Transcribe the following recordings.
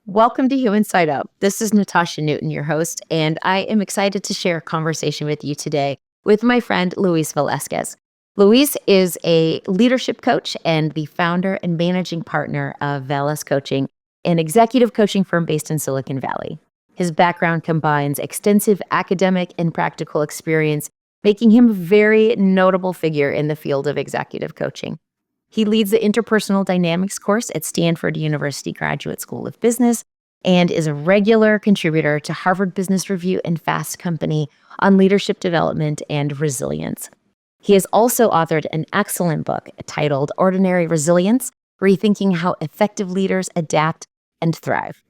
Welcome to Human Side Up. This is Natasha Newton, your host, and I am excited to share a conversation with you today with my friend Luis Velasquez. Luis is a leadership coach and the founder and managing partner of Velas Coaching, an executive coaching firm based in Silicon Valley. His background combines extensive academic and practical experience, making him a very notable figure in the field of executive coaching. He leads the Interpersonal Dynamics course at Stanford University Graduate School of Business and is a regular contributor to Harvard Business Review and Fast Company on leadership development and resilience. He has also authored an excellent book titled Ordinary Resilience: Rethinking How Effective Leaders Adapt and Thrive.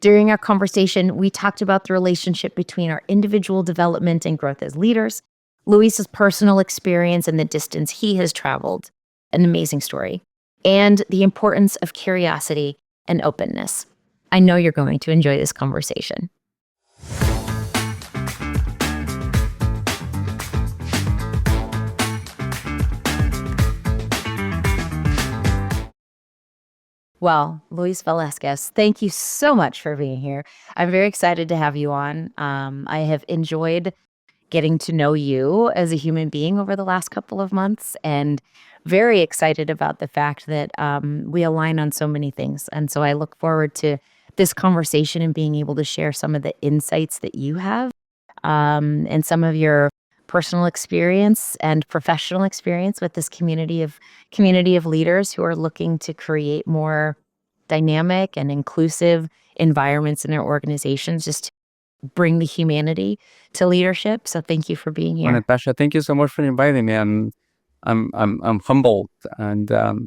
During our conversation, we talked about the relationship between our individual development and growth as leaders, Luis's personal experience and the distance he has traveled, an amazing story, and the importance of curiosity and openness. I know you're going to enjoy this conversation. Well, Luis Velasquez, thank you so much for being here. I'm very excited to have you on. I have enjoyed getting to know you as a human being over the last couple of months, and very excited about the fact that we align on so many things. And so I look forward to this conversation and being able to share some of the insights that you have and some of your personal experience and professional experience with this community of leaders who are looking to create more dynamic and inclusive environments in their organizations, just to bring the humanity to leadership. So thank you for being Well, here. Natasha, thank you so much for inviting me. I'm humbled and Oh.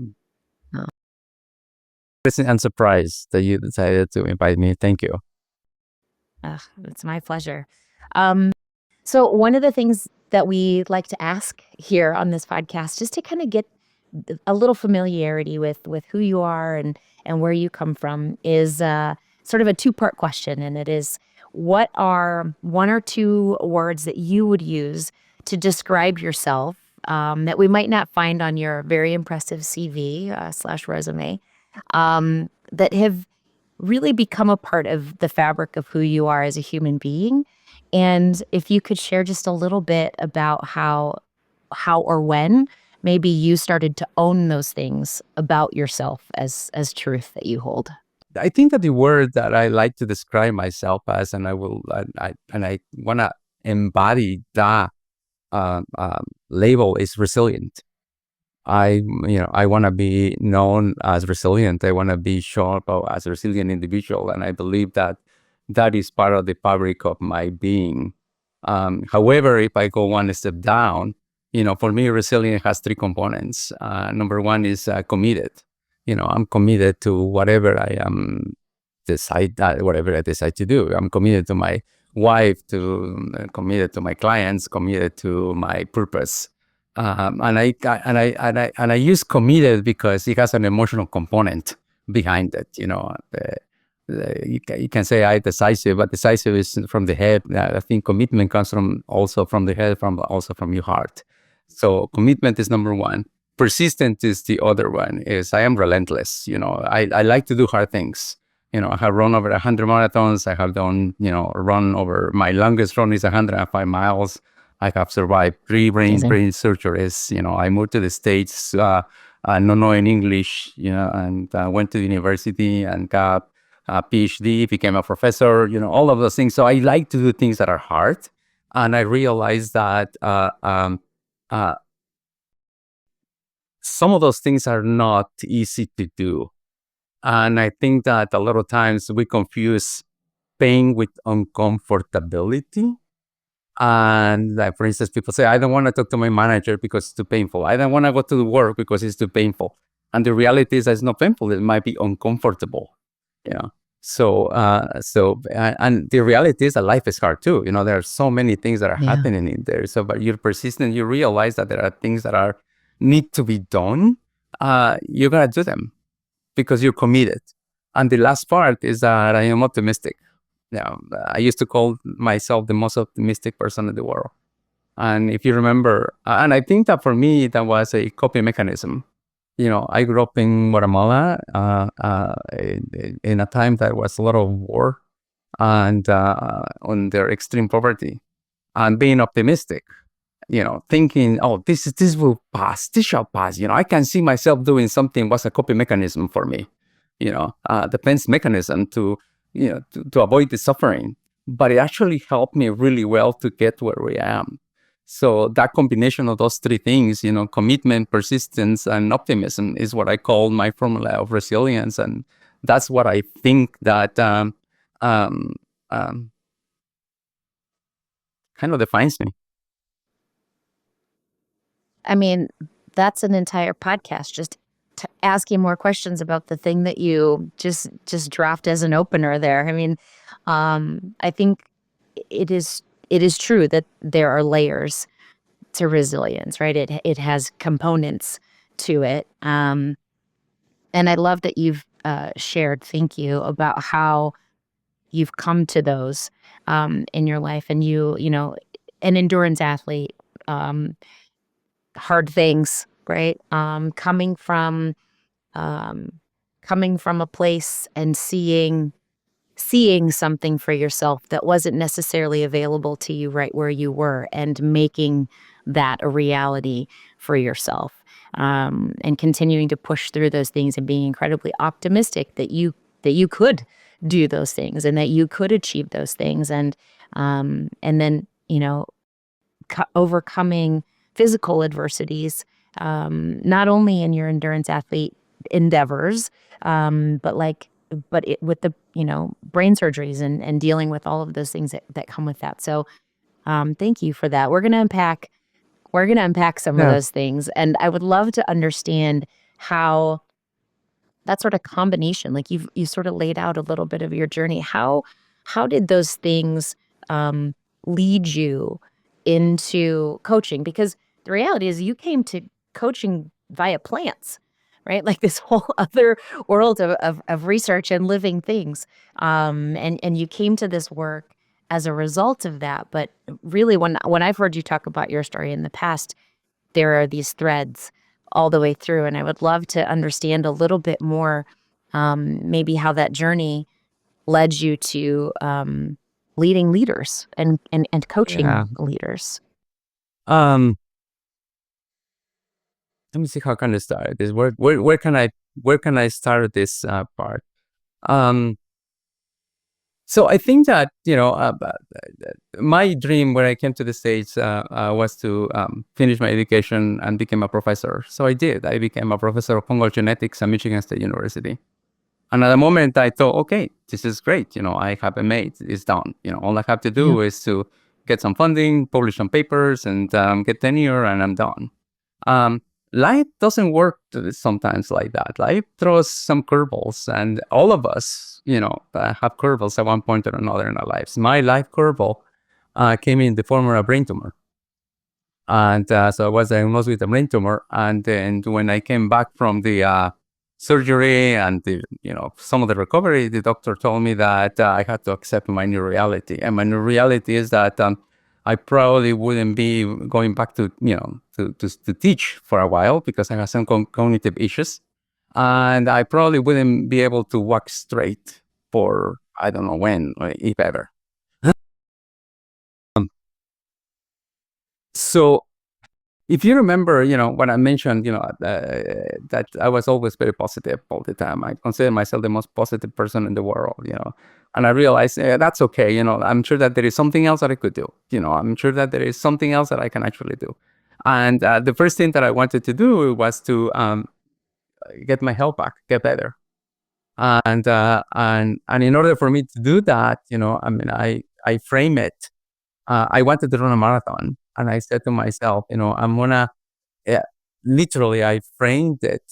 and surprised that you decided to invite me. Thank you. It's my pleasure. So one of the things that we like to ask here on this podcast, just to kind of get a little familiarity with who you are and where you come from, is sort of a two-part question. And it is, what are one or two words that you would use to describe yourself that we might not find on your very impressive CV / resume that have really become a part of the fabric of who you are as a human being? And if you could share just a little bit about how or when maybe you started to own those things about yourself as truth that you hold. I think that the word that I like to describe myself as, and I want to embody that label, is resilient. I want to be known as resilient. I want to be shown up as a resilient individual, and I believe that that is part of the fabric of my being. However, if I go one step down, for me, resilient has three components. Number one is committed. I'm committed to whatever I decide to do. I'm committed to my wife, committed to my clients, committed to my purpose. And I use committed because it has an emotional component behind it. You can say I decisive, but decisive is from the head. I think commitment comes also from the head, also from your heart. So commitment is number one. Persistent is the other one. Is I am relentless. I like to do hard things. I have run over 100 marathons. I have done, run over, my longest run is 105 miles. I have survived 3 brain surgeries. I moved to the States, not knowing English, and went to the university and got a PhD, became a professor, all of those things. So I like to do things that are hard. And I realized that some of those things are not easy to do. And I think that a lot of times we confuse pain with uncomfortability. And like, for instance, people say, I don't want to talk to my manager because it's too painful. I don't want to go to work because it's too painful. And the reality is that it's not painful. It might be uncomfortable. So and the reality is that life is hard too. There are so many things that are happening in there. So, but you're persistent. You realize that there are things that need to be done. You're going to do them because you're committed. And the last part is that I am optimistic. I used to call myself the most optimistic person in the world. And if you remember, and I think that for me, that was a coping mechanism. I grew up in Guatemala in a time that was a lot of war and under extreme poverty, and being optimistic, thinking, oh, this will pass, this shall pass. I can see myself doing something was a coping mechanism for me, defense mechanism to avoid the suffering. But it actually helped me really well to get where we am. So that combination of those three things, commitment, persistence, and optimism is what I call my formula of resilience. And that's what I think that um, um, kind of defines me. I mean, that's an entire podcast, just asking more questions about the thing that you just dropped as an opener there. I mean, I think it is true that there are layers to resilience, right? It has components to it. And I love that you've shared, thank you, about how you've come to those in your life, and an endurance athlete, hard things, right? Um, coming from a place and seeing something for yourself that wasn't necessarily available to you right where you were, and making that a reality for yourself, and continuing to push through those things, and being incredibly optimistic that you could do those things, and that you could achieve those things, and then overcoming physical adversities, not only in your endurance athlete endeavors, with the brain surgeries, and dealing with all of those things that come with that. So thank you for that. We're gonna unpack some of Yeah. those things, and I would love to understand how that sort of combination, like you sort of laid out a little bit of your journey. How did those things um, lead you into coaching? Because the reality is, you came to coaching via plants, right? Like this whole other world of research and living things, and you came to this work as a result of that. But really, when I've heard you talk about your story in the past, there are these threads all the way through, and I would love to understand a little bit more, maybe how that journey led you to leading leaders, and Yeah. coaching leaders. Um, Let me see how can I start this. Where can I start this part? Um, so I think that my dream when I came to the States was to finish my education and become a professor. So I did. I became a professor of fungal genetics at Michigan State University. And at the moment, I thought, okay, this is great. I have a mate. It's done. All I have to Yeah. do is to get some funding, publish some papers, and get tenure, and I'm done. Um, Life doesn't work sometimes like that. Life throws some curveballs, and all of us, have curveballs at one point or another in our lives. My life curveball came in the form of a brain tumor. And so I was diagnosed with a brain tumor. And then when I came back from the surgery and some of the recovery, the doctor told me that I had to accept my new reality. And my new reality is that I probably wouldn't be going back to teach for a while because I have some cognitive issues. And I probably wouldn't be able to walk straight for, I don't know when, or if ever. Um, so if you remember, when I mentioned, that I was always very positive all the time. I consider myself the most positive person in the world, and I realized that's okay. I'm sure that there is something else that I could do. I'm sure that there is something else that I can actually do. And the first thing that I wanted to do was to get my health back, get better. And in order for me to do that, I frame it. I wanted to run a marathon, and I said to myself, I'm gonna yeah, literally, I framed it,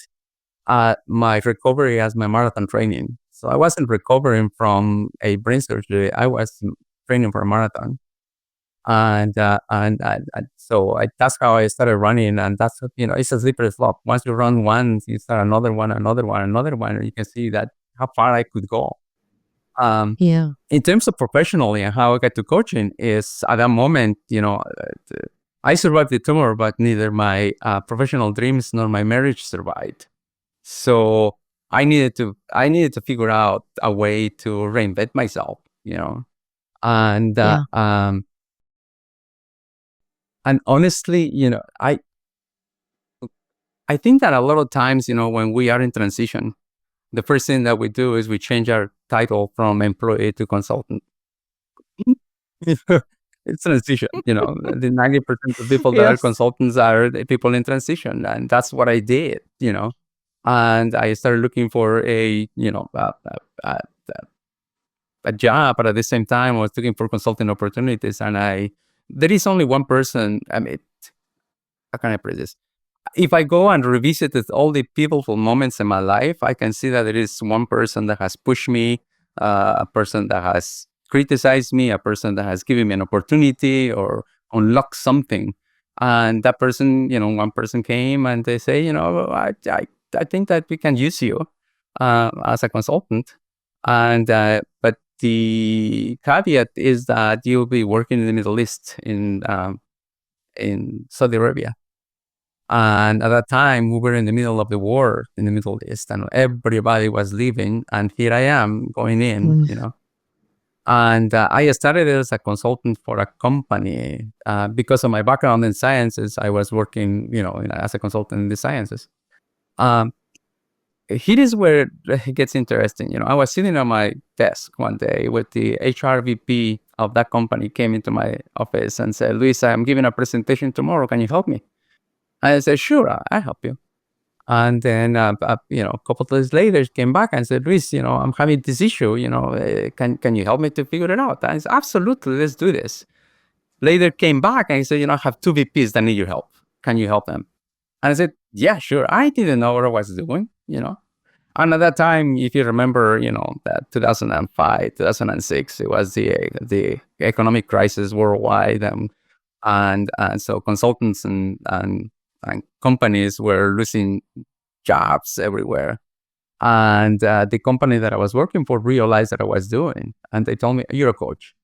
my recovery as my marathon training. So I wasn't recovering from a brain surgery. I was training for a marathon. And that's how I started running. And that's, it's a slippery slope. Once you run one, you start another one, another one, another one, and you can see that how far I could go. Um, Yeah. in terms of professionally and how I got to coaching is at that moment, I survived the tumor, but neither my professional dreams nor my marriage survived. So I needed to figure out a way to reinvent myself, and Yeah. honestly, I think that a lot of times, when we are in transition, the first thing that we do is we change our title from employee to consultant. It's transition, the 90% of people that are Yes. consultants are the people in transition. And that's what I did. And I started looking for a, a job, but at the same time, I was looking for consulting opportunities. And there is only one person. I mean, how can I put this? If I go and revisit all the pivotal moments in my life, I can see that there is one person that has pushed me, a person that has criticized me, a person that has given me an opportunity or unlocked something. And that person, one person came and they say, I think that we can use you as a consultant. And but the caveat is that you'll be working in the Middle East in Saudi Arabia. And at that time, we were in the middle of the war in the Middle East, and everybody was leaving. And here I am going in, Mm. And I started as a consultant for a company because of my background in sciences. I was working, as a consultant in the sciences. Um, Here is where it gets interesting. I was sitting on my desk one day with the HR VP of that company came into my office and said, "Luis, I'm giving a presentation tomorrow. Can you help me?" I said, "Sure, I'll help you." And then, a couple of days later, he came back and said, "Luis, I'm having this issue. Can you help me to figure it out?" And I said, "Absolutely, let's do this." Later, came back and he said, "I have two VPs that need your help. Can you help them?" And I said, "Yeah, sure." I didn't know what I was doing. And at that time, if you remember, that 2005, 2006, it was the economic crisis worldwide, and so consultants and companies were losing jobs everywhere. And the company that I was working for realized that I was doing, and they told me, "You're a coach."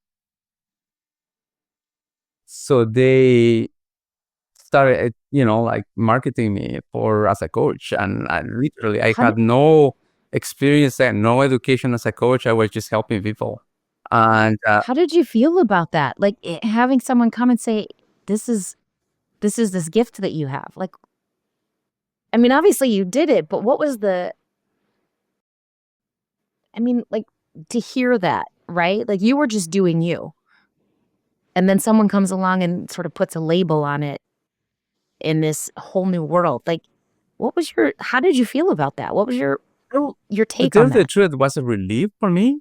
So they started, like marketing me for as a coach, and literally I How had did no experience and no education as a coach. I was just helping people, and how did you feel about that? Like, having someone come and say, "This is this gift that you have." Like, I mean, obviously you did it, but what was the I mean, like, to hear that, right? Like, you were just doing you, and then someone comes along and sort of puts a label on it in this whole new world. Like, how did you feel about that? What was well, your to take tell on the that? truth, it was a relief for me.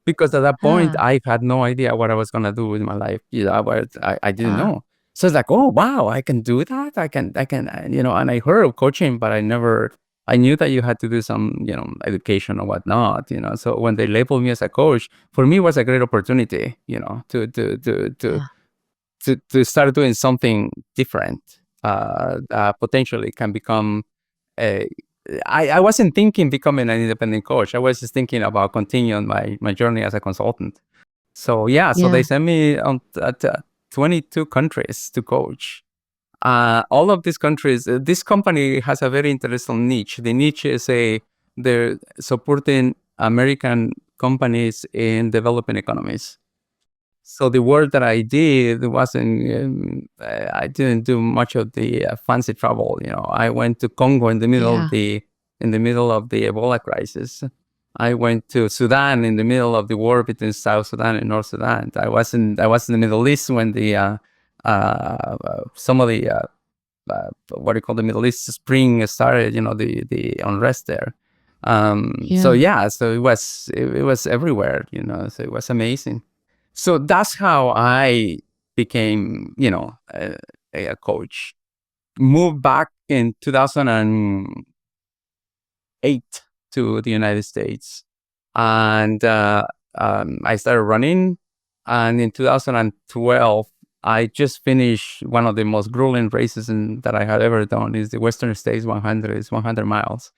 Because at that point, Ah, I had no idea what I was gonna do with my life. I didn't ah, know. So it's like, oh wow, I can do that. I can, and I heard of coaching, but I knew that you had to do some, education or whatnot. So when they labeled me as a coach, for me, it was a great opportunity, yeah. to start doing something different. Potentially can become a I wasn't thinking becoming an independent coach. I was just thinking about continuing my journey as a consultant. So yeah, so they Yeah. sent me on 22 countries to coach. All of these countries, this company has a very interesting niche. The niche is they're supporting American companies in developing economies. So the work that I did wasn't, I didn't do much of the fancy travel. I went to Congo Yeah. in the middle of the Ebola crisis. I went to Sudan in the middle of the war between South Sudan and North Sudan. I was in the Middle East when some of the what do you call the Middle East spring started. The unrest there. So Yeah. yeah, so it was everywhere. So it was amazing. So that's how I became, a coach. Moved back in 2008 to the United States, and I started running. And in 2012, I just finished one of the most grueling races that I had ever done. Is the Western States 100. It's 100 miles.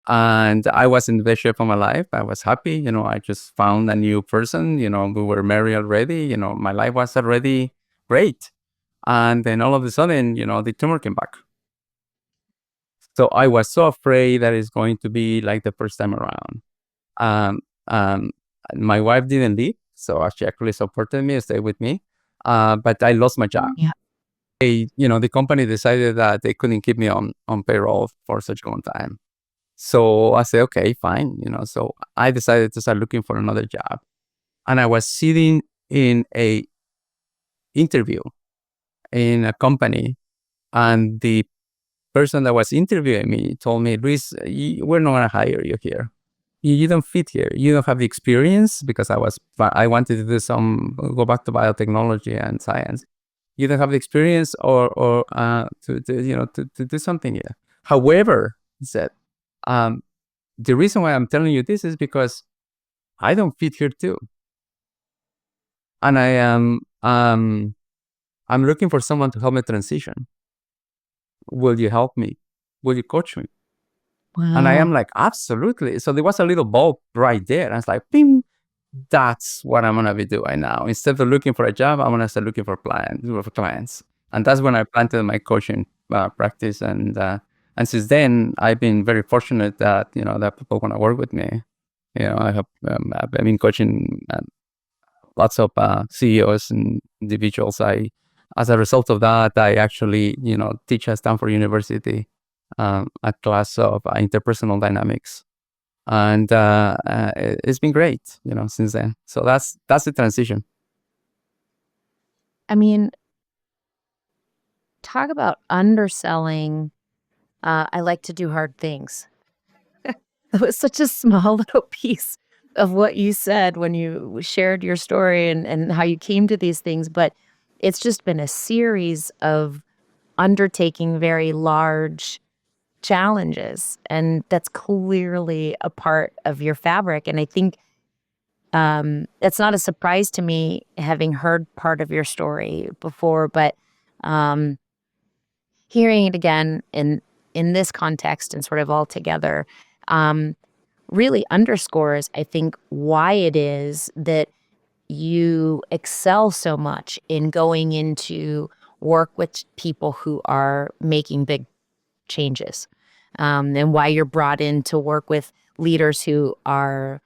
And I was in the best shape of my life. I was happy. I just found a new person. We were married already. My life was already great. And then all of a sudden, the tumor came back. So I was so afraid that it's going to be like the first time around. Um, um, my wife didn't leave, so she actually supported me and stayed with me. But I lost my job. Yeah. The company decided that they couldn't keep me on payroll for such a long time. So I said, okay, fine. So I decided to start looking for another job. And I was sitting in a interview in a company, and the person that was interviewing me told me, Luis, we're not going to hire you here. You don't fit here. You don't have the experience, because I wanted to go back to biotechnology and science. You don't have the experience or to do something here. However, he said, um, the reason why I'm telling you this is because I don't fit here too. And I'm looking for someone to help me transition. Will you help me? Will you coach me? And I am Wow. like, absolutely. So there was a little bulb right there. And I was like, bing, that's what I'm going to be doing now. Instead of looking for a job, I'm going to start looking for clients. And that's when I planted my coaching practice. And since then, I've been very fortunate that, that people want to work with me. I've been coaching lots of CEOs and individuals. As a result of that, I actually, teach at Stanford University a class of interpersonal dynamics, and it's been great, since then. So that's the transition. I mean, talk about underselling. I like to do hard things. It was such a small little piece of what you said when you shared your story and how you came to these things, but it's just been a series of undertaking very large challenges, and that's clearly a part of your fabric. And I think it's not a surprise to me, having heard part of your story before, but um, hearing it again in this context and sort of all together, um, really underscores, I think, why it is that you excel so much in going into work with people who are making big changes, and why you're brought in to work with leaders who are,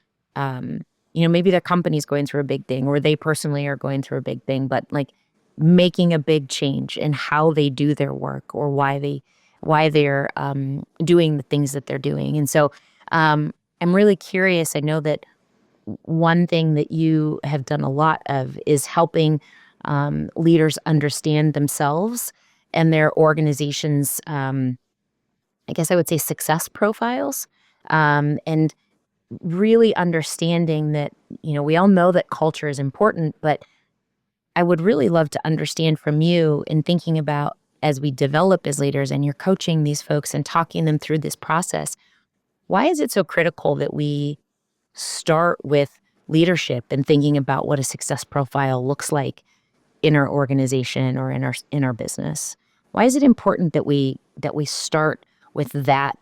maybe their company's going through a big thing, or they personally are going through a big thing, but like making a big change in how they do their work, or why they're doing the things that they're doing. And so I'm really curious. I know that one thing that you have done a lot of is helping leaders understand themselves and their organizations. I guess I would say success profiles, and really understanding that, we all know that culture is important, but I would really love to understand from you, in thinking about, as we develop as leaders and you're coaching these folks and talking them through this process, why is it so critical that we start with leadership and thinking about what a success profile looks like in our organization or in our business? Why is it important that we start with that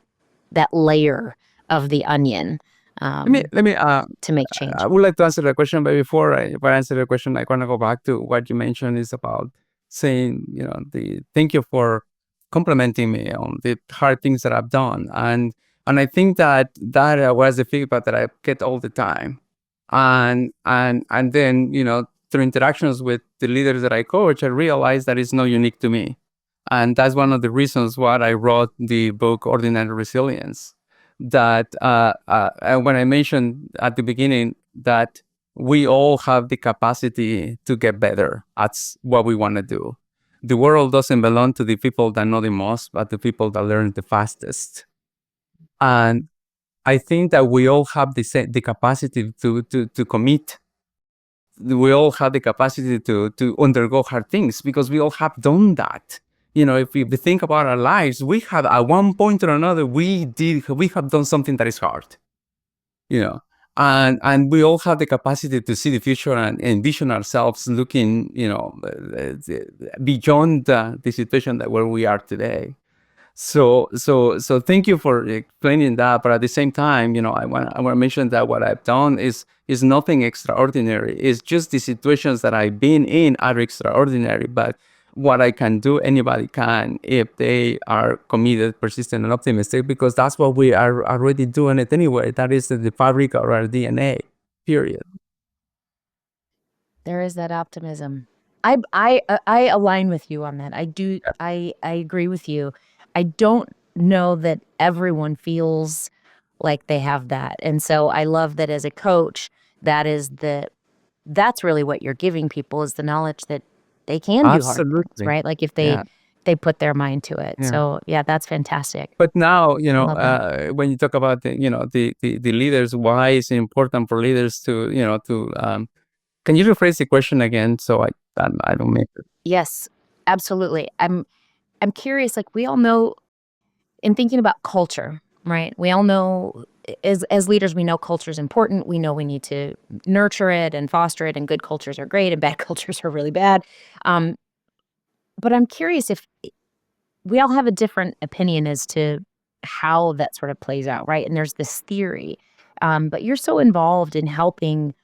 layer of the onion, um, Let me to make I change? would like to answer the question, but before I answer the question, I want to go back to what you mentioned is about saying, thank you for complimenting me on the hard things that I've done. And I think that was the feedback that I get all the time. And then, through interactions with the leaders that I coach, I realized that it's not unique to me. And that's one of the reasons why I wrote the book Ordinary Resilience. That and when I mentioned at the beginning that we all have the capacity to get better at what we want to do. The world doesn't belong to the people that know the most, but the people that learn the fastest. And I think that we all have the capacity to commit. We all have the capacity to undergo hard things, because we all have done that. If we think about our lives, we have at one point or another, we have done something that is hard, you know, and we all have the capacity to see the future and envision ourselves looking, beyond the situation that where we are today. So thank you for explaining that. But at the same time, I want to mention that what I've done is nothing extraordinary. It's just the situations that I've been in are extraordinary. But what I can do, anybody can if they are committed, persistent, and optimistic, because that's what we are already doing it anyway. That is the fabric of our DNA, period. There is that optimism. I align with you on that. I do. I agree with you. I don't know that everyone feels like they have that, and so I love that as a coach, that's really what you're giving people is the knowledge that they can do hard things, Absolutely. right? Like if Yeah. they put their mind to it. Yeah. So yeah, that's fantastic. But now, I love that. when you talk about the leaders, why is it important for leaders to, can you rephrase the question again? So I don't make it. Yes, absolutely. I'm curious. Like we all know in thinking about culture, right? We all know as leaders, we know culture is important. We know we need to nurture it and foster it, and good cultures are great, and bad cultures are really bad. Um, but I'm curious if we all have a different opinion as to how that sort of plays out, right? And there's this theory, but you're so involved in helping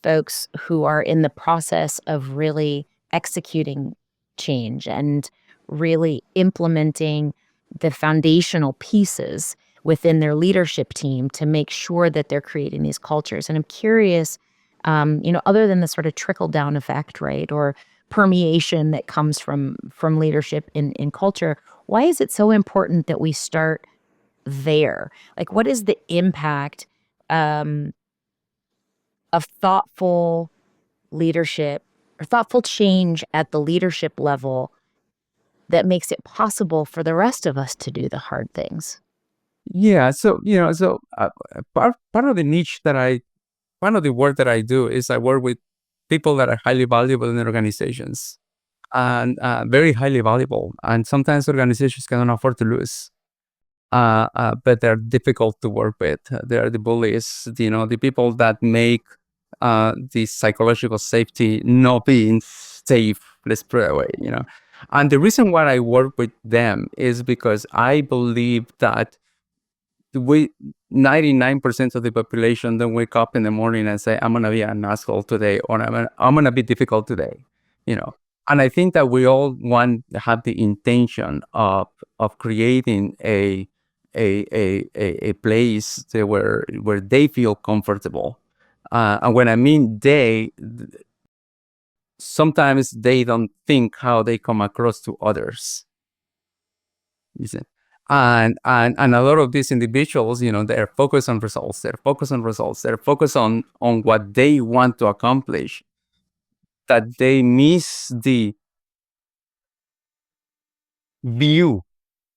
folks who are in the process of really executing change and really implementing the foundational pieces within their leadership team to make sure that they're creating these cultures. And I'm curious, other than the sort of trickle down effect, right, or permeation that comes from leadership in culture, why is it so important that we start there? Like, what is the impact um, of thoughtful leadership or thoughtful change at the leadership level that makes it possible for the rest of us to do the hard things? Yeah. So, part of the niche part of the work that I do is I work with people that are highly valuable in their organizations, and very highly valuable. And sometimes organizations cannot afford to lose. But they're difficult to work with. They are the bullies, the people that make the psychological safety not being safe, let's put it away. And the reason why I work with them is because I believe that we 99% of the population don't wake up in the morning and say, I'm gonna be an asshole today, or I'm gonna be difficult today, you know. And I think that we all want to have the intention of creating a place where they feel comfortable. And when I mean sometimes they don't think how they come across to others. You see? And a lot of these individuals, they're focused on results. They're focused on results. They're focused on what they want to accomplish. That they miss the view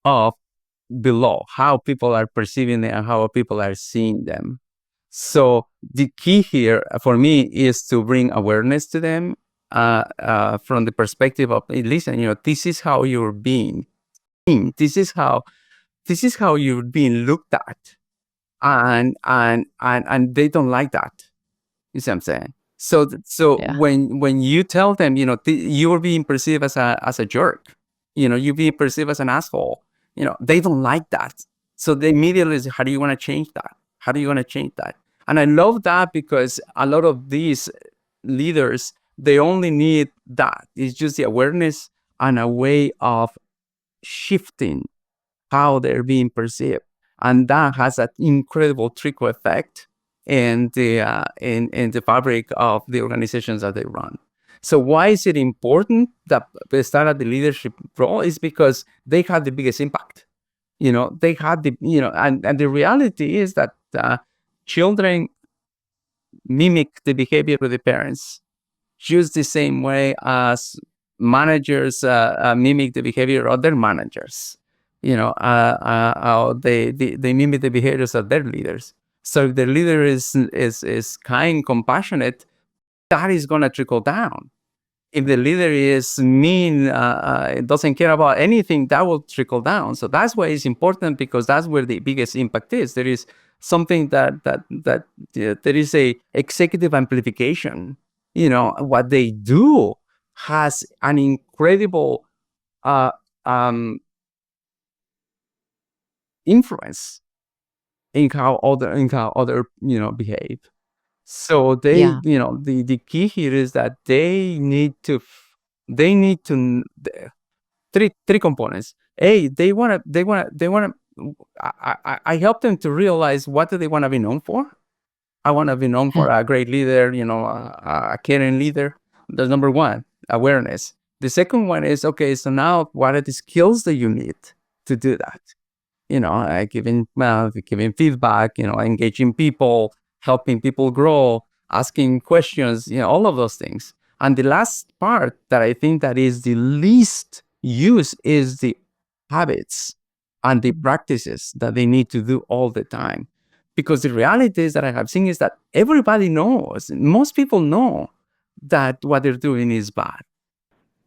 of below, how people are perceiving it and how people are seeing them. So the key here for me is to bring awareness to them from the perspective of, hey, listen, this is how you're being seen. This is how you're being looked at. And they don't like that. You see what I'm saying? So Yeah. when you tell them, you're being perceived as a jerk, you're being perceived as an asshole, they don't like that. So they immediately say, how do you want to change that? How do you want to change that? And I love that because a lot of these leaders, they only need that. It's just the awareness and a way of shifting how they're being perceived, and that has an incredible trickle effect in the fabric of the organizations that they run. So why is it important that they start at the leadership role? Is because they have the biggest impact. They had and the reality is that children mimic the behavior of the parents just the same way as managers mimic the behavior of their managers. They mimic the behaviors of their leaders. So if the leader is kind, compassionate, that is going to trickle down. If the leader is mean, doesn't care about anything, that will trickle down. So that's why it's important, because that's where the biggest impact is. There is something that there is a executive amplification. What they do has an incredible uh, um, influence in how other behave. So they, Yeah. the key here is that they need to they need to three components. I help them to realize what do they want to be known for. I want to be known for a great leader, a caring leader. That's number one, awareness. The second one is, okay, so now what are the skills that you need to do that? Giving feedback, engaging people, helping people grow, asking questions, all of those things. And the last part that I think that is the least used is the habits and the practices that they need to do all the time. Because the reality is that I have seen is that everybody knows, most people know that what they're doing is bad.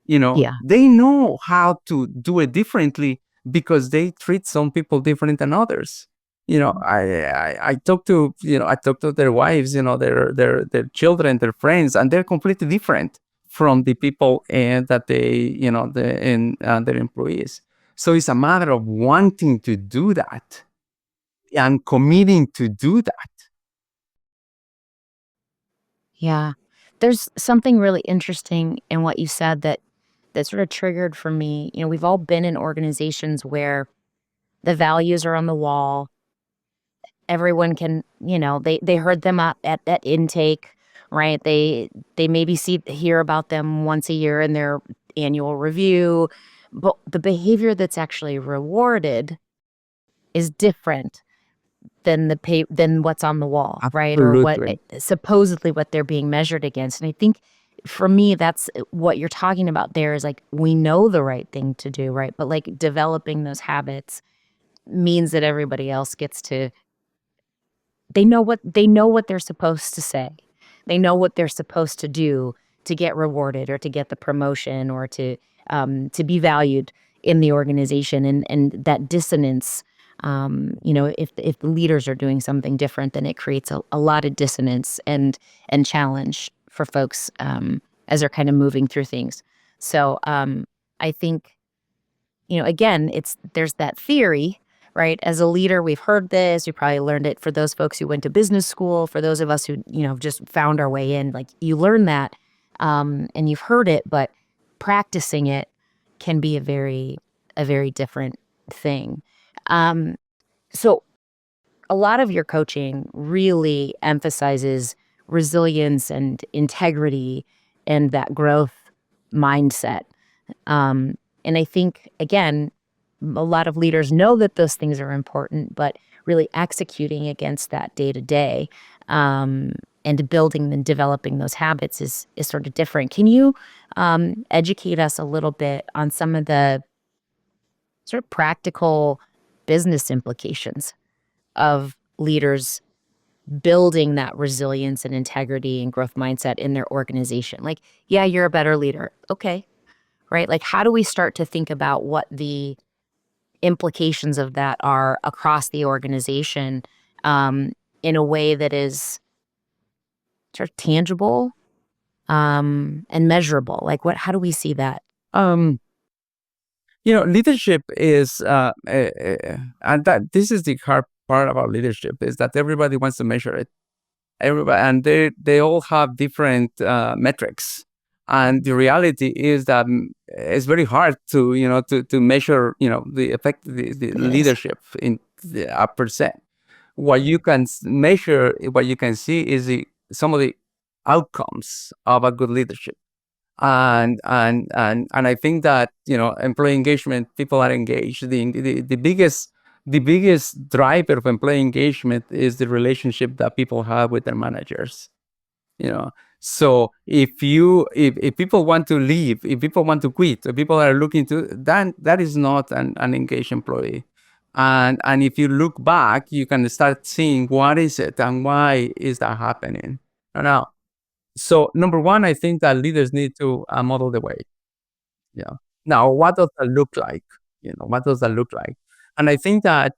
Yeah. They know how to do it differently because they treat some people different than others. I talk to their wives, their children, their friends, and they're completely different from the people and that they, their employees. So it's a matter of wanting to do that and committing to do that. Yeah. There's something really interesting in what you said that sort of triggered for me. We've all been in organizations where the values are on the wall. Everyone can, they heard them up at intake, right? They maybe hear about them once a year in their annual review, but the behavior that's actually rewarded is different than what's on the wall, right? Or Absolutely. supposedly what they're being measured against. And I think for me, that's what you're talking about there is like, we know the right thing to do, right? But like developing those habits means that everybody else gets to, they know what they're supposed to say. They know what they're supposed to do to get rewarded or to get the promotion or to be valued in the organization. And that dissonance, if the leaders are doing something different, then it creates a lot of dissonance and challenge for folks as they're kind of moving through things. So I think, again, there's that theory, right? As a leader, we've heard this. We probably learned it for those folks who went to business school. For those of us who, just found our way in, like you learn that, and you've heard it, but practicing it can be a very different thing. Um, so a lot of your coaching really emphasizes resilience and integrity and that growth mindset. Um, and I think, again, a lot of leaders know that those things are important, but really executing against that day to day, and building and developing those habits is sort of different. Can you educate us a little bit on some of the sort of practical business implications of leaders building that resilience and integrity and growth mindset in their organization? Like, yeah, you're a better leader. Okay. Right? Like, how do we start to think about what the implications of that are across the organization, um, in a way that is sort of tangible, and measurable? Like, how do we see that? Um, Leadership is, and that this is the hard part about leadership is that everybody wants to measure it. Everybody, and they all have different metrics. And the reality is that it's very hard to to measure the effect the It is. leadership in a percent. What you can measure, what you can see is some of the outcomes of a good leadership. And I think that employee engagement, people are engaged. The biggest driver of employee engagement is the relationship that people have with their managers. So if people want to leave, if people want to quit, if people are looking to, then that is not an engaged employee. And if you look back, you can start seeing what is it and why is that happening. Now, so number one, I think that leaders need to model the way. Yeah. Now, what does that look like? What does that look like? And I think that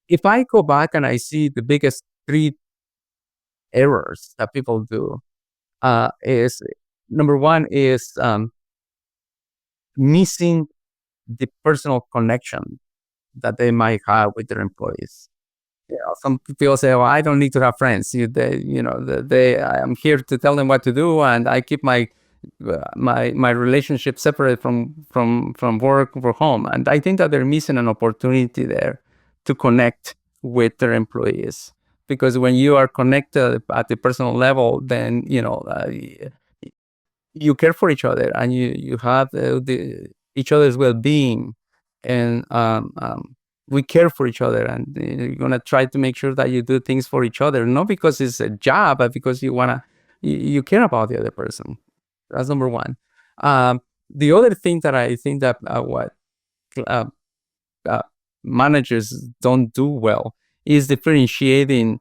if I go back and I see the biggest three errors that people do, is number one is missing the personal connection that they might have with their employees. Some people say, "Well, I don't need to have friends." I'm here to tell them what to do, and I keep my relationship separate from work or home. And I think that they're missing an opportunity there to connect with their employees, because when you are connected at the personal level, then you care for each other, and you have each other's well-being, and we care for each other, and you're gonna try to make sure that you do things for each other, not because it's a job, but because you care about the other person. That's number one. The other thing that I think that what uh, uh, managers don't do well is differentiating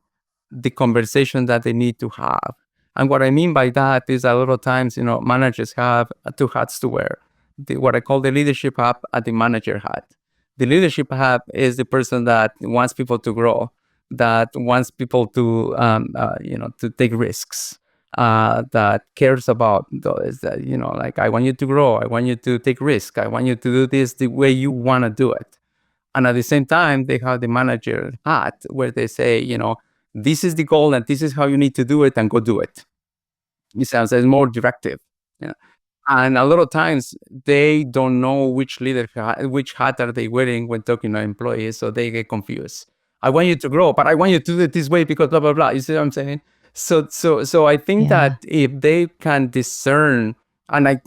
the conversation that they need to have. And what I mean by that is a lot of times, managers have two hats to wear. What I call the leadership hat and the manager hat. The leadership hat is the person that wants people to grow, that wants people to, to take risks, that cares about those, that, like, I want you to grow, I want you to take risk, I want you to do this the way you want to do it. And at the same time, they have the manager hat where they say, this is the goal and this is how you need to do it, and go do it. It sounds like more directive. Yeah. And a lot of times they don't know which hat are they wearing when talking to employees, so they get confused. I want you to grow, but I want you to do it this way because blah blah blah. You see what I'm saying? So I think Yeah. that if they can discern, and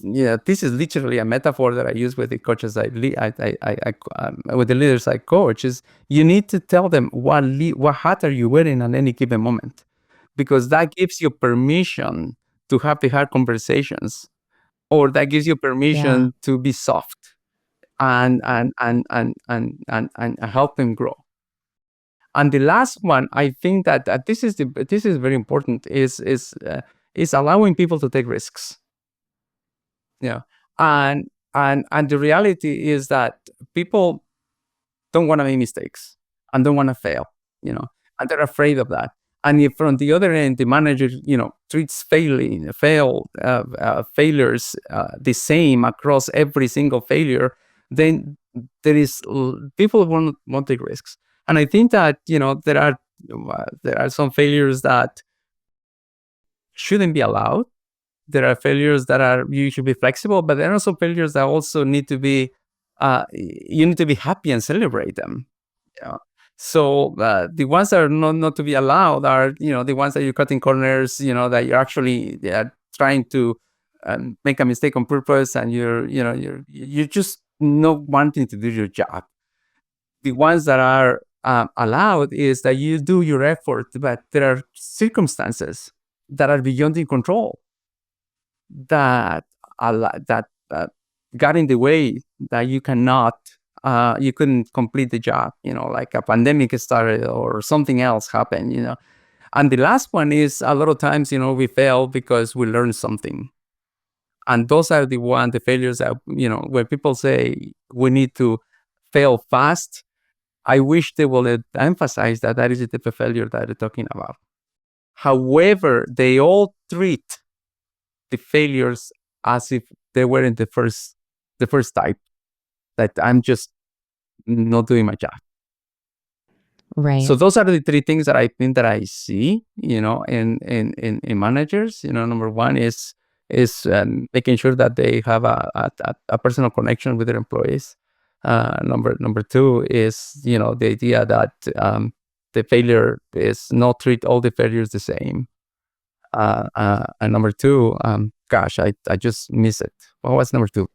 this is literally a metaphor that I use with the coaches with the leaders I coach, is you need to tell them what hat are you wearing at any given moment, because that gives you permission to have the hard conversations, or that gives you Yeah. permission to be soft and help them grow. And the last one, I think that this is very important, is allowing people to take risks. Yeah, and the reality is that people don't want to make mistakes and don't want to fail, and they're afraid of that. And if from the other end, the manager, treats failures the same across every single failure, then people won't take risks. And I think that, there are some failures that shouldn't be allowed. There are failures that you should be flexible, but there are some failures that also need to be, you need to be happy and celebrate them. Yeah. So the ones that are not to be allowed are, the ones that you're cutting corners, that you're actually trying to make a mistake on purpose, and you're just not wanting to do your job. The ones that are allowed is that you do your effort, but there are circumstances that are beyond your control that got in the way, that you couldn't complete the job, like a pandemic started or something else happened. And the last one is, a lot of times, we fail because we learn something. And those are the failures that, where people say we need to fail fast. I wish they will emphasize that is the type of failure that they're talking about. However, they all treat the failures as if they were in the first type, that I'm just not doing my job. Right. So those are the three things that I think that I see, in managers. Number one is making sure that they have a personal connection with their employees. Number two is, the idea that the failure is not treat all the failures the same. And number two, gosh, I just miss it. What was number two?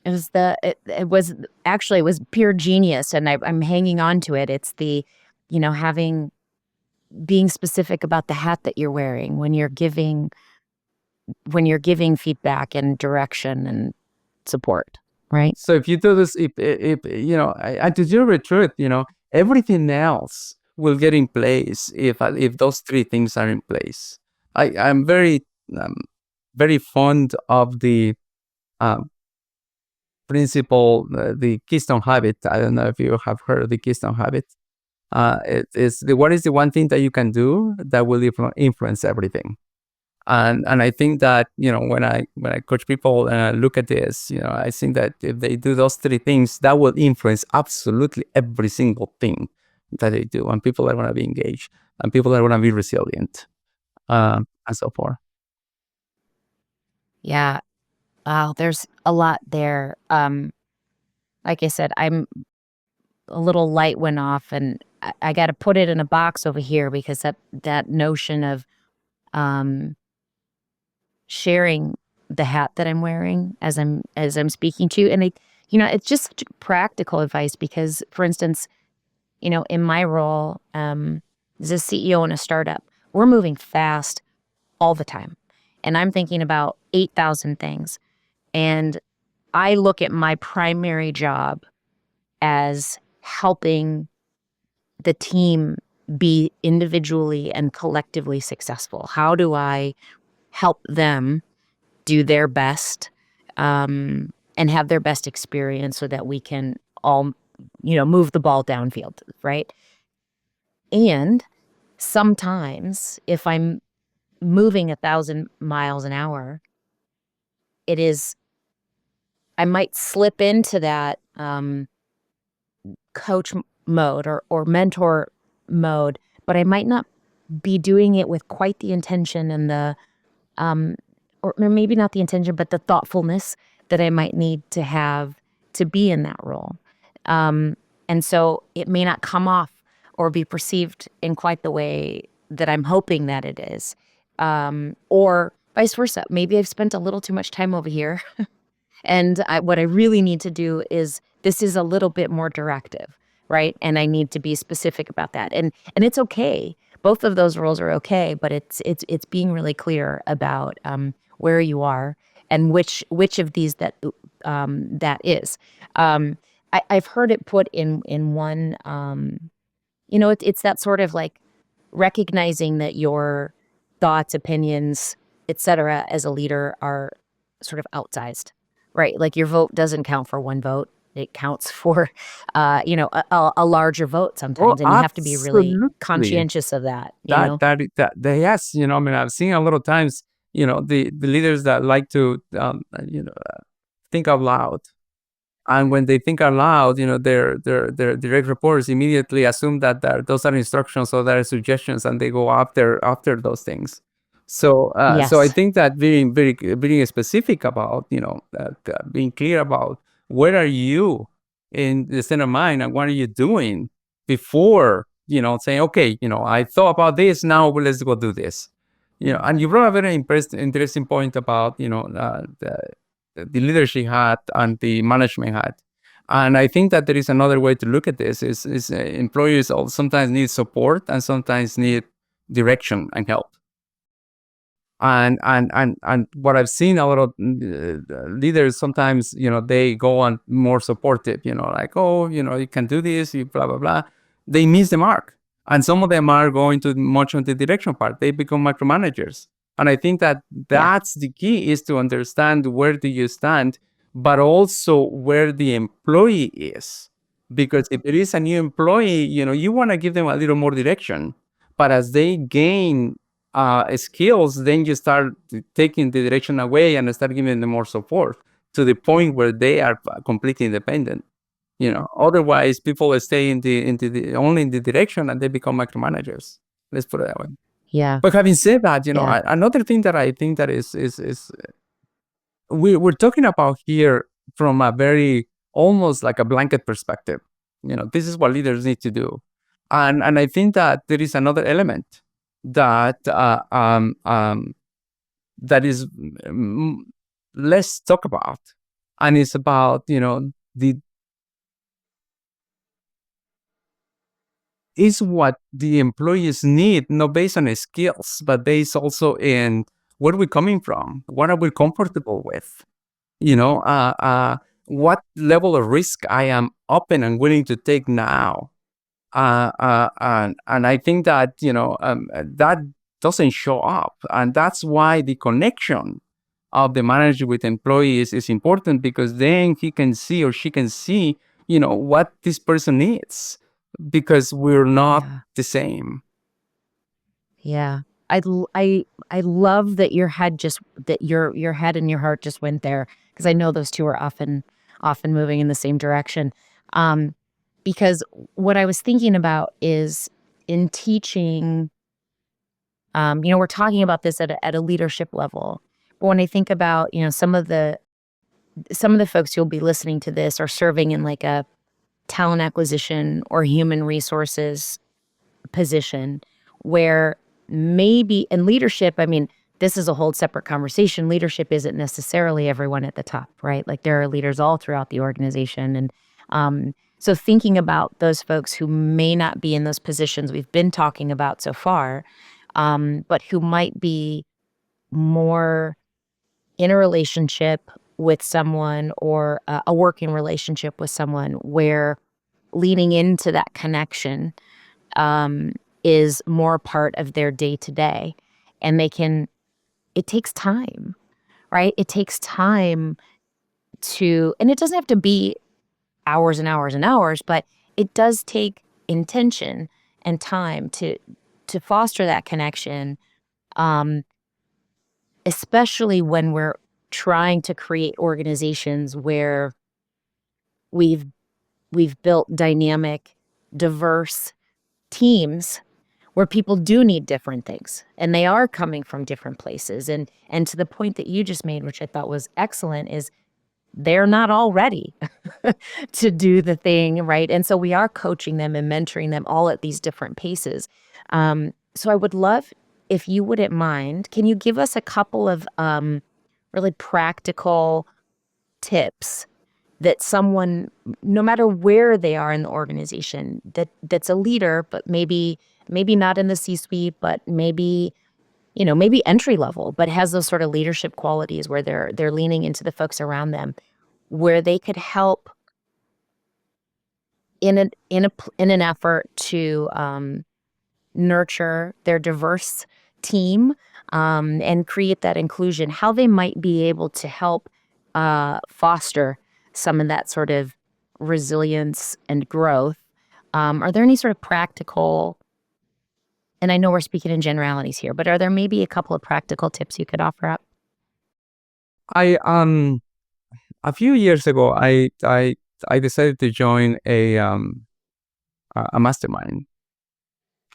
It was actually, it was pure genius, and I'm hanging on to it. It's the, being specific about the hat that you're wearing when you're giving feedback and direction and support, right? So if you do this, if and to tell the truth, everything else will get in place if those three things are in place. I'm very fond of the principle, the Keystone Habit. I don't know if you have heard of the Keystone Habit. What is the one thing that you can do that will influence everything? And I think that, when I coach people and I look at this, I think that if they do those three things, that will influence absolutely every single thing. that they do, and people that want to be engaged, and people that want to be resilient, and so forth. Yeah. Wow, there's a lot there. Like I said, I'm a little light went off, and I got to put it in a box over here because that notion of um, sharing the hat that I'm wearing as I'm speaking to you, and it's just such practical advice because, for instance, in my role as a CEO in a startup, we're moving fast all the time, and I'm thinking about 8,000 things, and I look at my primary job as helping the team be individually and collectively successful. How do I help them do their best and have their best experience so that we can all, move the ball downfield, right? And sometimes if I'm moving 1,000 miles an hour, it is, I might slip into that coach mode or mentor mode, but I might not be doing it with quite the intention and the um or maybe not the intention, but the thoughtfulness that I might need to have to be in that role. And so it may not come off or be perceived in quite the way that I'm hoping that it is. Or vice versa. Maybe I've spent a little too much time over here. And what I really need to do is this is a little bit more directive, right? And I need to be specific about that. And it's okay. Both of those roles are okay, but it's being really clear about where you are and which of these that is. I've heard it put in one. It's that sort of like recognizing that your thoughts, opinions, etc., as a leader are sort of outsized, right? Like your vote doesn't count for one vote; it counts for, a larger vote Oh, sometimes, and you have to be really absolutely. conscientious of that. Yes, I mean, I've seen a lot of times, the leaders that like to, think out loud. And when they think out loud, their direct reports immediately assume that those are instructions or that are suggestions, and they go after those things. So I Yes. think that being specific about, being clear about where are you in the center of mind and what are you doing before, saying, okay, I thought about this, now let's go do this. And you brought a very interesting point about, the leadership hat and the management hat. And I think that there is another way to look at this is employees sometimes need support and sometimes need direction and help. And what I've seen a lot of leaders sometimes, they go on more supportive, like, oh, you can do this, you blah, blah, blah. They miss the mark. And some of them are going to much on the direction part. They become micromanagers. And I think that Yeah. that's the key, is to understand where do you stand, but also where the employee is. Because if it is a new employee, you want to give them a little more direction. But as they gain skills, then you start taking the direction away and start giving them more support to the point where they are completely independent. Otherwise, people stay only in the direction and they become micromanagers. Let's put it that way. Yeah. But having said that, Yeah. another thing that I think that is we're talking about here from a very almost like a blanket perspective. This is what leaders need to do, and I think that there is another element that that is less talk about, and it's about the is what the employees need, not based on skills, but based also in where we're coming from, what are we comfortable with, what level of risk I am open and willing to take now. And I think that, that doesn't show up. And that's why the connection of the manager with employees is important, because then he can see or she can see, what this person needs, because we're not Yeah. the same. Yeah. I love that your head and your heart just went there because I know those two are often moving in the same direction. Um, because what I was thinking about is in teaching, we're talking about this at a leadership level. But when I think about, some of the folks who'll be listening to this are serving in like a talent acquisition or human resources position where maybe in leadership, I mean, this is a whole separate conversation. Leadership isn't necessarily everyone at the top, right? Like there are leaders all throughout the organization. And so thinking about those folks who may not be in those positions we've been talking about so far, but who might be more in a relationship with someone or a working relationship with someone where leaning into that connection is more part of their day to day. And it takes time, right? It takes time and it doesn't have to be hours and hours and hours, but it does take intention and time to foster that connection, um, especially when we're trying to create organizations where we've we've built dynamic, diverse teams where people do need different things and they are coming from different places. And to the point that you just made, which I thought was excellent, is they're not all ready to do the thing, right? And so we are coaching them and mentoring them all at these different paces. So I would love if you wouldn't mind, can you give us a couple of really practical tips that someone, no matter where they are in the organization, that's a leader, but maybe not in the C-suite, but maybe entry level, but has those sort of leadership qualities where they're leaning into the folks around them, where they could help in an effort to nurture their diverse team, and create that inclusion, how they might be able to help foster some of that sort of resilience and growth. Are there any sort of practical, and I know we're speaking in generalities here, but are there maybe a couple of practical tips you could offer up? I a few years ago, I decided to join a mastermind.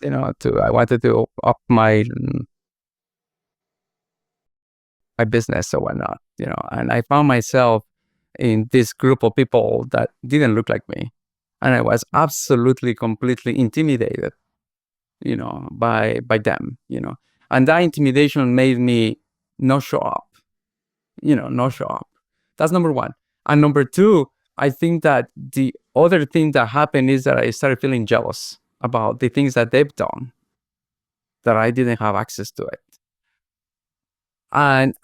I wanted to up my business or whatnot. And I found myself in this group of people that didn't look like me, and I was absolutely, completely intimidated, by them. And that intimidation made me not show up. Not show up. That's number one. And number two, I think that the other thing that happened is that I started feeling jealous about the things that they've done that I didn't have access to it. And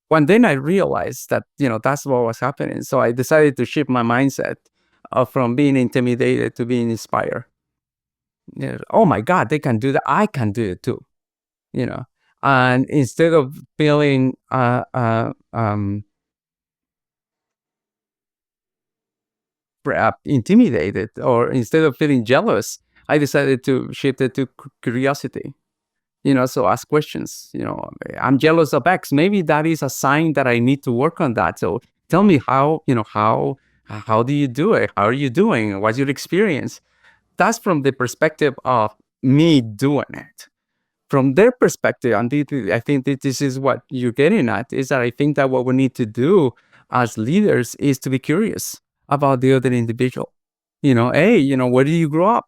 one day I realized that, that's what was happening. So I decided to shift my mindset from being intimidated to being inspired. Oh my God, they can do that. I can do it too. And instead of feeling intimidated, or instead of feeling jealous, I decided to shift it to curiosity. So ask questions. I'm jealous of X. Maybe that is a sign that I need to work on that. So tell me how do you do it? How are you doing? What's your experience? That's from the perspective of me doing it. From their perspective, and I think that this is what you're getting at, is that I think that what we need to do as leaders is to be curious about the other individual. Hey, where did you grow up?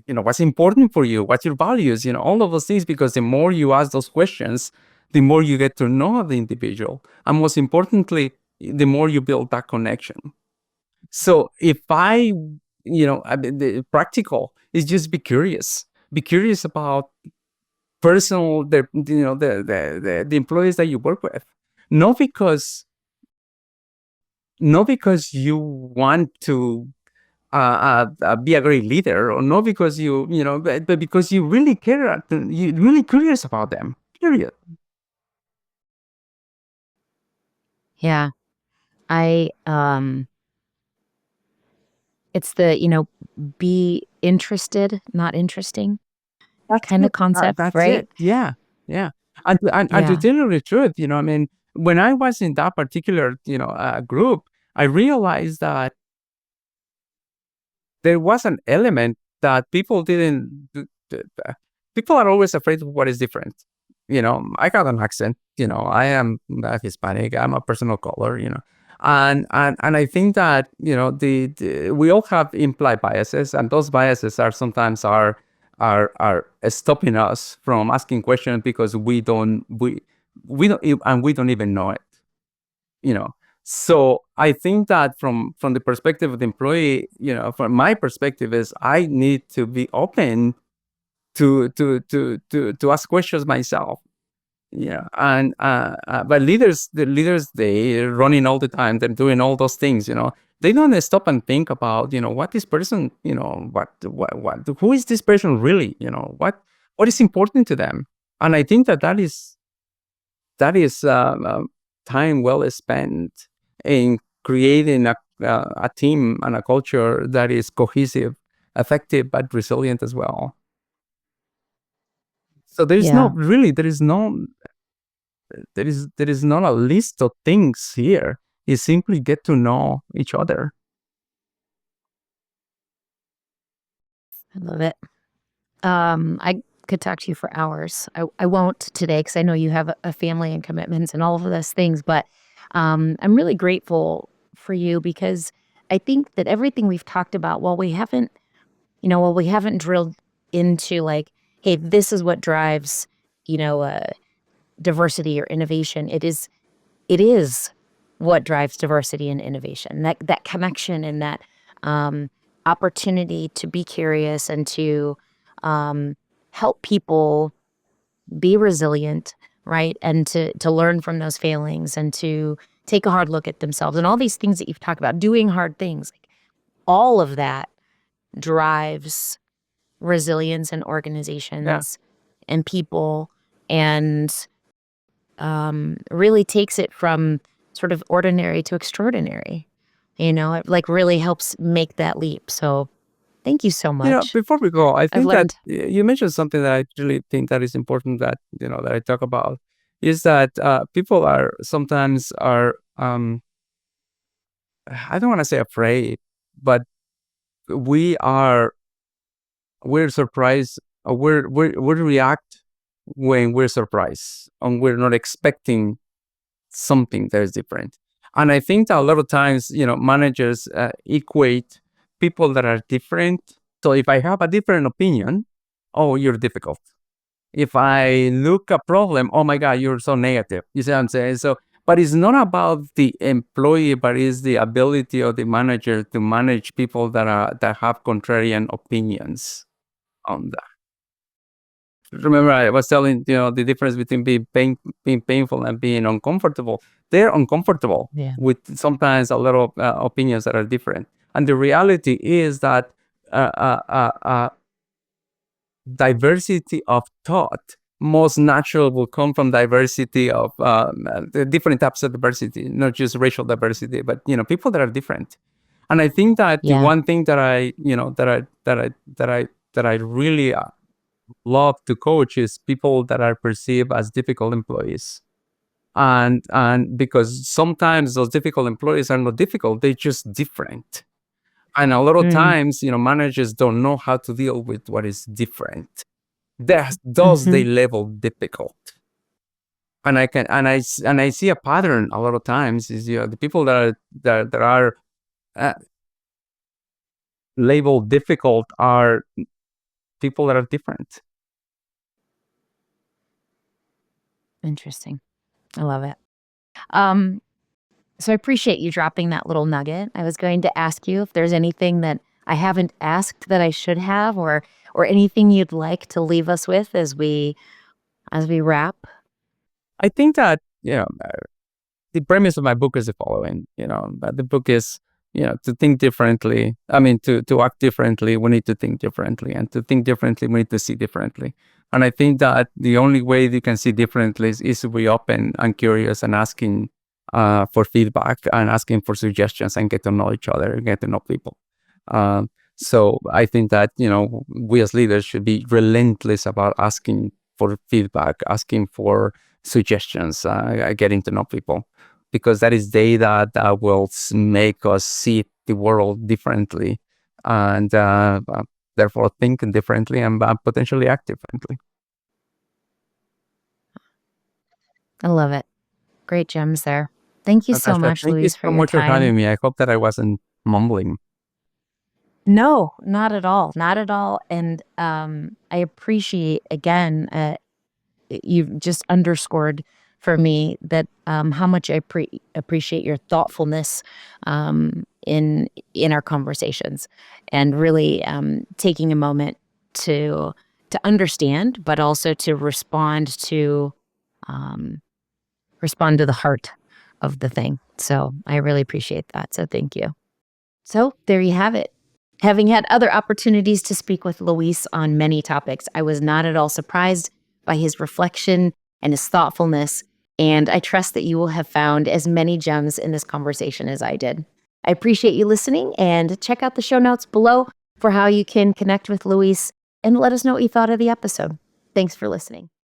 What's important for you? What's your values? All of those things, because the more you ask those questions, the more you get to know the individual. And most importantly, the more you build that connection. So if the practical is just be curious. Be curious about personal, the employees that you work with. Not because you want to be a great leader, or not because but because you really care, you're really curious about them, period. Yeah. I it's the, be interested, not interesting That's kind of it. concept, That's right? it. Yeah, yeah. And to Yeah. tell you the truth, I mean, when I was in that particular, group, I realized that there was an element that people didn't. People are always afraid of what is different. I got an accent. I am Hispanic. I'm a person of color. And I think that we all have implied biases, and those biases are sometimes are stopping us from asking questions because we don't even know it. you know so I think that from the perspective of the employee, from my perspective, is I need to be open to ask questions myself. And but the leaders, they running all the time, they're doing all those things. They don't stop and think about what this person, what who is this person really, what is important to them. And I think that is time well spent in creating a team and a culture that is cohesive, effective, but resilient as well. So Yeah. there is not a list of things here. You simply get to know each other. I love it. I could talk to you for hours. I won't today because I know you have a family and commitments and all of those things. But I'm really grateful for you because I think that everything we've talked about, while we haven't drilled into like, hey, this is what drives, you know, uh, diversity or innovation. It is what drives diversity and innovation. That connection and that um, opportunity to be curious and to um, help people be resilient, right? And to learn from those failings and to take a hard look at themselves and all these things that you've talked about, doing hard things. Like, all of that drives resilience in Yeah. organizations and people, and really takes it from sort of ordinary to extraordinary. It like really helps make that leap. So thank you so much. Before we go, I I've think that learned. you mentioned something that I really think that is important, that that I talk about, is that people are sometimes are I don't want to say afraid, but we are we're surprised. We react when we're surprised and we're not expecting something that is different. And I think that a lot of times, managers equate people that are different. So if I have a different opinion, oh, you're difficult. If I look a problem, oh my God, you're so negative. You see what I'm saying? So, but it's not about the employee, but it's the ability of the manager to manage people that have contrarian opinions on that. Remember, I was telling the difference between being painful and being uncomfortable. They're uncomfortable Yeah. with sometimes a lot of opinions that are different, and the reality is that uh, uh, uh, uh, diversity of thought most natural will come from diversity of the different types of diversity, not just racial diversity, but people that are different. And I think that the Yeah. one thing that I really love to coach is people that are perceived as difficult employees. And because sometimes those difficult employees are not difficult, they're just different. And a lot of Mm. times, managers don't know how to deal with what is different. Thus they Hmm. label difficult. And I see a pattern a lot of times is the people that are uh, labeled difficult are people that are different. Interesting. I love it. Um, so I appreciate you dropping that little nugget. I was going to ask you if there's anything that I haven't asked that I should have, or anything you'd like to leave us with as we wrap. I think that the premise of my book is the following. That the book is, to think differently. I mean, to act differently, we need to think differently, and to think differently, we need to see differently. And I think that the only way you can see differently is to be open and curious and asking for feedback and asking for suggestions and get to know each other, get to know people. So I think that we as leaders should be relentless about asking for feedback, asking for suggestions, getting to know people. because that is data that will make us see the world differently, and therefore think differently and potentially act differently. I love it. Great gems there. Thank you so Natasha, much, thank you Luis, for so your much for having time. me. I hope that I wasn't mumbling. No, not at all. Not at all. And I appreciate, again, you've just underscored for me that how much I appreciate your thoughtfulness in our conversations, and really taking a moment to understand, but also to um, respond to the heart of the thing. So I really appreciate that. So thank you. So there you have it. Having had other opportunities to speak with Luis on many topics, I was not at all surprised by his reflection and his thoughtfulness, and I trust that you will have found as many gems in this conversation as I did. I appreciate you listening, and check out the show notes below for how you can connect with Luis and let us know what you thought of the episode. Thanks for listening.